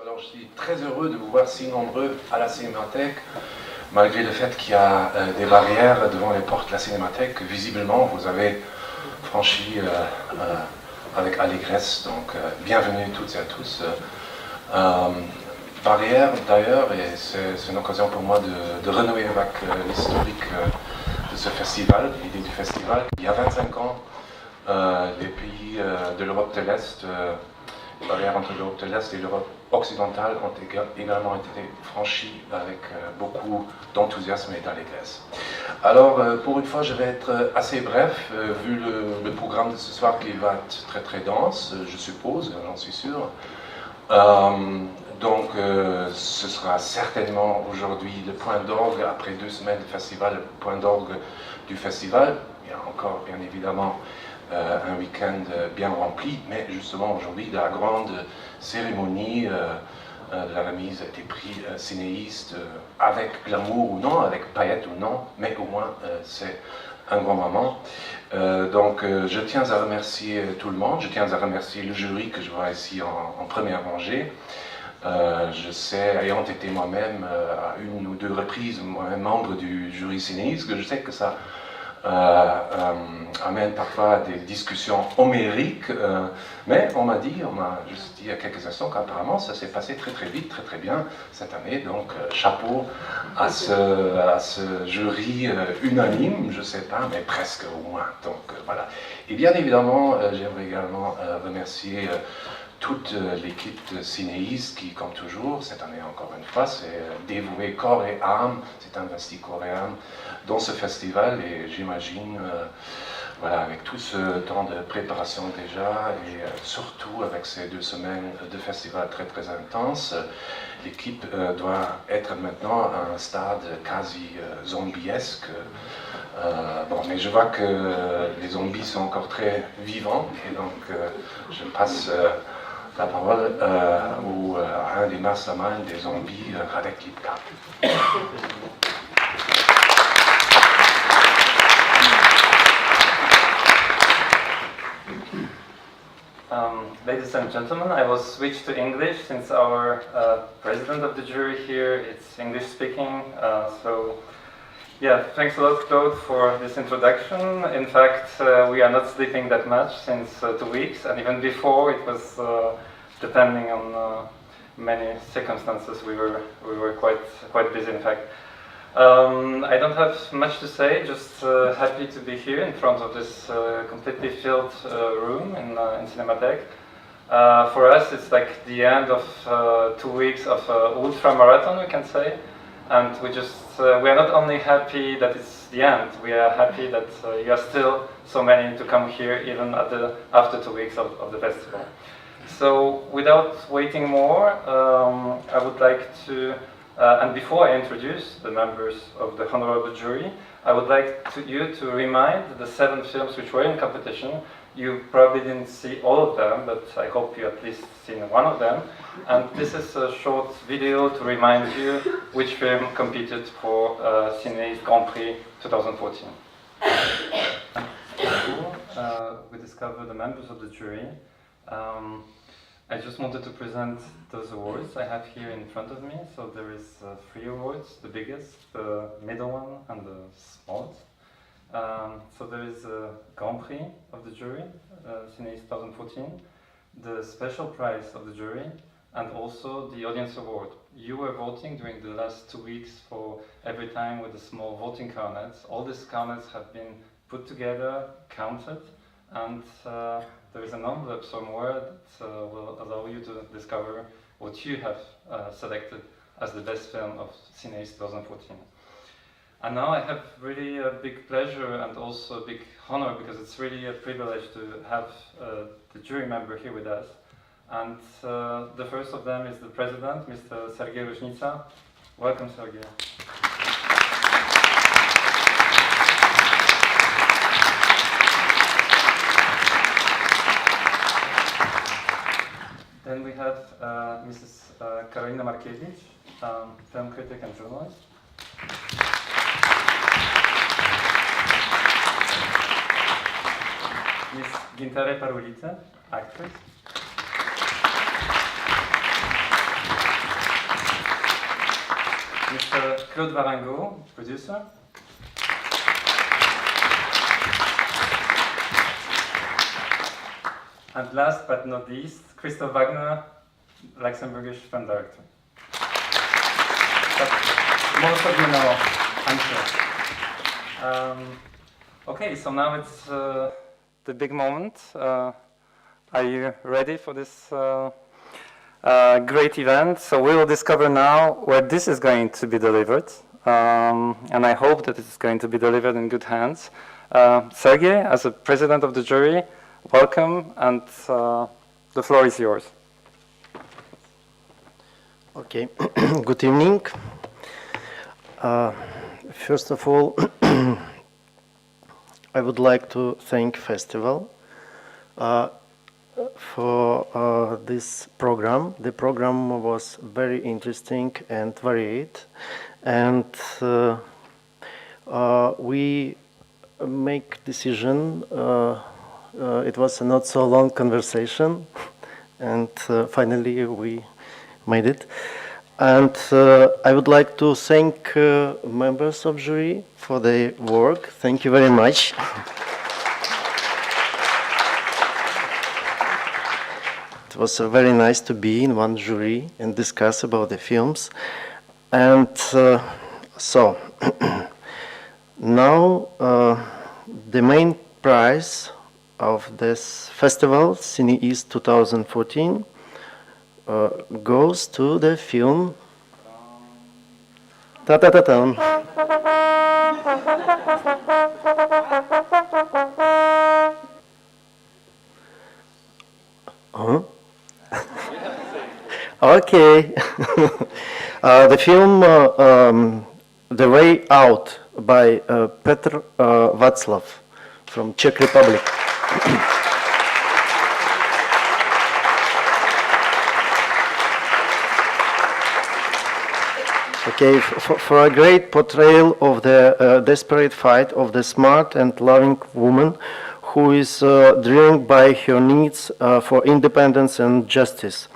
Alors je suis très heureux de vous voir si nombreux à la Cinémathèque, malgré le fait qu'il y a des barrières devant les portes de la Cinémathèque. Visiblement, vous avez franchi avec allégresse, donc bienvenue toutes et à tous. Barrière d'ailleurs, et c'est une occasion pour moi de renouer avec l'historique de ce festival, l'idée du festival. Il y a 25 ans, les pays de l'Europe de l'Est, les barrières entre l'Europe de l'Est et l'Europe occidentale ont également été franchies avec beaucoup d'enthousiasme et d'allégresse. Alors, pour une fois, je vais être assez bref, vu le programme de ce soir qui va être très très dense, je suppose, j'en suis sûr. Donc, ce sera certainement aujourd'hui le point d'orgue, après 2 semaines de festival, le point d'orgue du festival. Il y a encore, bien évidemment, un week-end bien rempli, mais justement aujourd'hui, la grande cérémonie de la remise des prix CinEast, avec glamour ou non, avec paillettes ou non, mais au moins c'est un grand moment. Donc je tiens à remercier tout le monde, je tiens à remercier le jury que je vois ici en première rangée. Je sais, ayant été moi-même à 1 ou 2 reprises moi-même membre du jury CinEast, que je sais que ça amène parfois à des discussions homériques, mais on m'a juste dit il y a quelques instants qu'apparemment ça s'est passé très très vite, très très bien cette année, donc chapeau à ce jury unanime, je ne sais pas, mais presque au moins, donc voilà. Et bien évidemment, j'aimerais également remercier toute l'équipe de CinEast qui, comme toujours, cette année encore une fois, s'est dévouée corps et âme, s'est investi corps et âme dans ce festival, et j'imagine, voilà, avec tout ce temps de préparation déjà, et surtout avec ces 2 semaines de festival très très intenses, l'équipe doit être maintenant à un stade quasi zombiesque. Bon, mais je vois que les zombies sont encore très vivants, et donc je passe la parole à un des masterminds des zombies, Radek Lipka. Ladies and gentlemen, I will switch to English since our president of the jury here is English speaking. So, yeah, thanks a lot, Claude, for this introduction. In fact, we are not sleeping that much since 2 weeks, and even before it was depending on many circumstances. We were quite busy, in fact. I don't have much to say, just happy to be here in front of this completely filled room in Cinémathèque. For us, it's like the end of 2 weeks of ultra marathon, we can say, and we are not only happy that it's the end, we are happy that you are still so many to come here even after 2 weeks of the festival. So, without waiting more, I would like to. And before I introduce the members of the honorable jury, I would like you to remind the 7 films which were in competition. You probably didn't see all of them, but I hope you at least seen one of them. And this is a short video to remind you which film competed for CinEast Grand Prix 2014. We discover the members of the jury. I just wanted to present those awards I have here in front of me. So there is 3 awards, the biggest, the middle one, and the smallest. So there is a Grand Prix of the jury, CinEast 2014, the special prize of the jury, and also the audience award. You were voting during the last 2 weeks for every time with the small voting carnets. All these carnets have been put together, counted, and there is an envelope somewhere that will allow you to discover what you have selected as the best film of CinEast 2014. And now I have really a big pleasure and also a big honor, because it's really a privilege to have the jury member here with us. And the first of them is the president, Mr. Sergei Różnica. Welcome, Sergei. Then we have Mrs. Karolina Markiewicz, film critic and journalist. Miss Gintere Parulite, actress. Mr. Claude Varingo, producer. And last but not least, Christoph Wagner, Luxembourgish film director. But most of you know, I'm sure. Okay, so now it's the big moment. Are you ready for this great event? So we will discover now where this is going to be delivered. And I hope that it's going to be delivered in good hands. Sergei, as a president of the jury, welcome, and the floor is yours. Okay, good evening. First of all, I would like to thank Festival for this program. The program was very interesting and varied, and we make decision. It was a not so long conversation, and finally we made it. And I would like to thank members of jury for their work. Thank you very much. It was very nice to be in one jury and discuss about the films. And so now the main prize of this festival, CinEast 2014, goes to the film Ta-ta-ta-tan. Huh? Okay. The film The Way Out by Petr Václav from Czech Republic. Okay, for a great portrayal of the desperate fight of the smart and loving woman who is driven by her needs for independence and justice.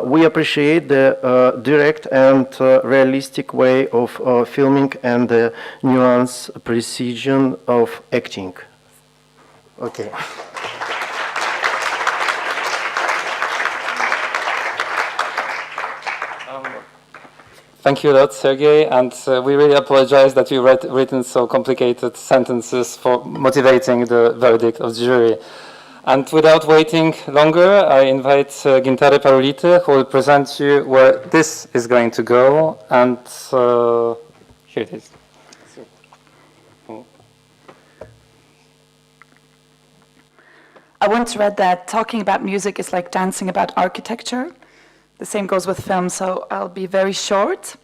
We appreciate the direct and realistic way of filming and the nuanced precision of acting. Okay. Thank you a lot, Sergei, and we really apologize that you written so complicated sentences for motivating the verdict of the jury. And without waiting longer, I invite Gintare Parolite, who will present you where this is going to go, and here it is. I once read that talking about music is like dancing about architecture. The same goes with film, so I'll be very short.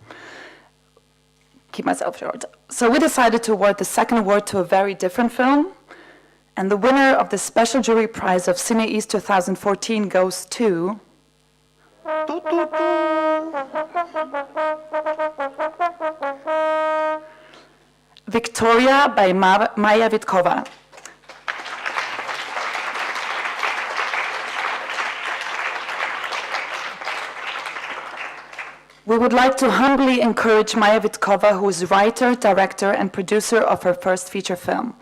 Keep myself short. So we decided to award the second award to a very different film, and the winner of the special jury prize of CinEast 2014 goes to Victoria by Maya Vitkova. We would like to humbly encourage Maya Vitkova, who is writer, director, and producer of her first feature film.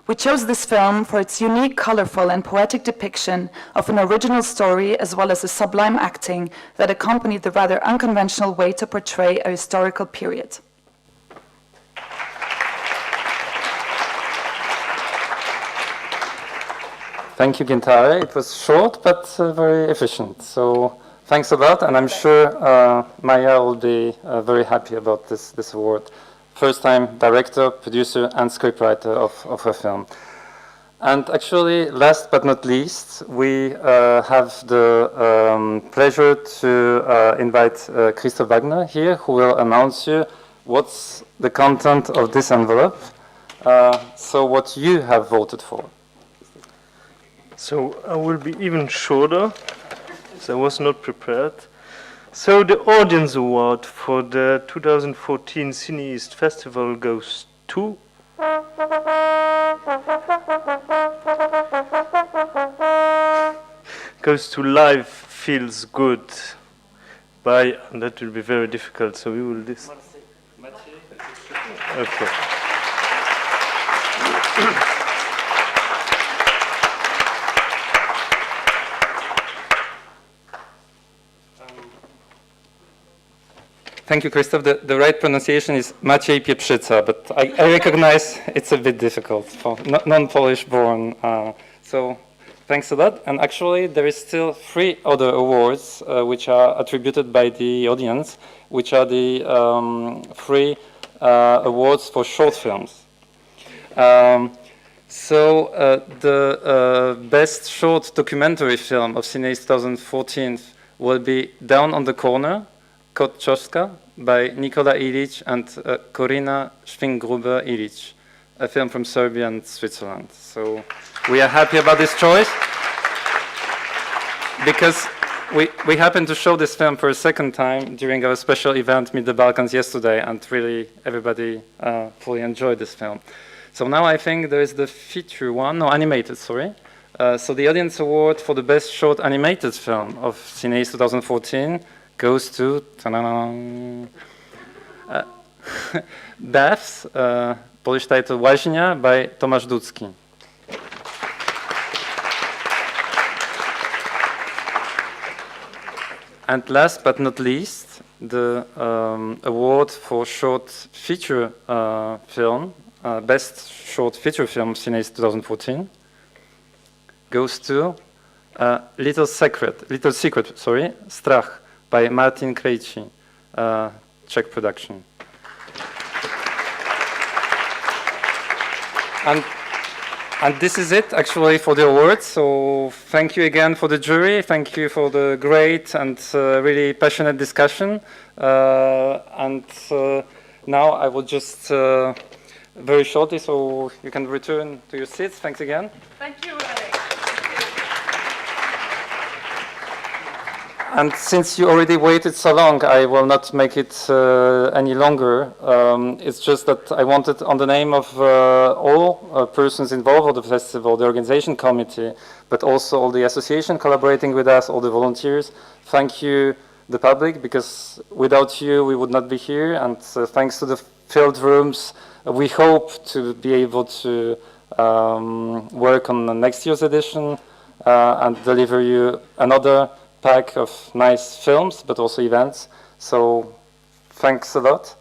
We chose this film for its unique, colorful, and poetic depiction of an original story, as well as the sublime acting that accompanied the rather unconventional way to portray a historical period. Thank you, Gintare. It was short, but very efficient. So thanks a lot, and I'm sure Maya will be very happy about this award. First time director, producer, and scriptwriter of her film. And actually, last but not least, we have the pleasure to invite Christoph Wagner here, who will announce you what's the content of this envelope, so what you have voted for. So I will be even shorter, so I was not prepared. So the Audience Award for the 2014 CinEast Festival goes to Life Feels Good by, and that will be very difficult, so we will Okay. Thank you, Christoph. The right pronunciation is Maciej Pieprzyca, but I recognize it's a bit difficult for non-Polish born. So thanks a lot. And actually, there is still 3 other awards which are attributed by the audience, which are the 3 awards for short films. The best short documentary film of CinEast 2014 will be Down on the Corner, Kotczowska by Nikola Ilic and Korina Schwingruber-Ilic, a film from Serbia and Switzerland. So we are happy about this choice because we happened to show this film for a second time during our special event Meet the Balkans yesterday, and really everybody fully enjoyed this film. So now I think there is the feature one, no, animated, sorry. So the Audience Award for the Best Short Animated Film of CinEast 2014 goes to Devs, Polish title Łaźnia by Tomasz Dudzki. And last but not least, the award for short feature film, best short feature film of CinEast 2014, goes to Little Secret, Strach by Martin Krejci, Czech production. And this is it, actually, for the awards. So thank you again for the jury. Thank you for the great and really passionate discussion. Now I will just very shortly, so you can return to your seats. Thanks again. Thank you, Alex. And since you already waited so long, I will not make it any longer. It's just that I wanted, on the name of all persons involved with the festival, the organization committee, but also all the association collaborating with us, all the volunteers, thank you, the public, because without you, we would not be here. And thanks to the filled rooms, we hope to be able to work on the next year's edition and deliver you another pack of nice films, but also events. So thanks a lot.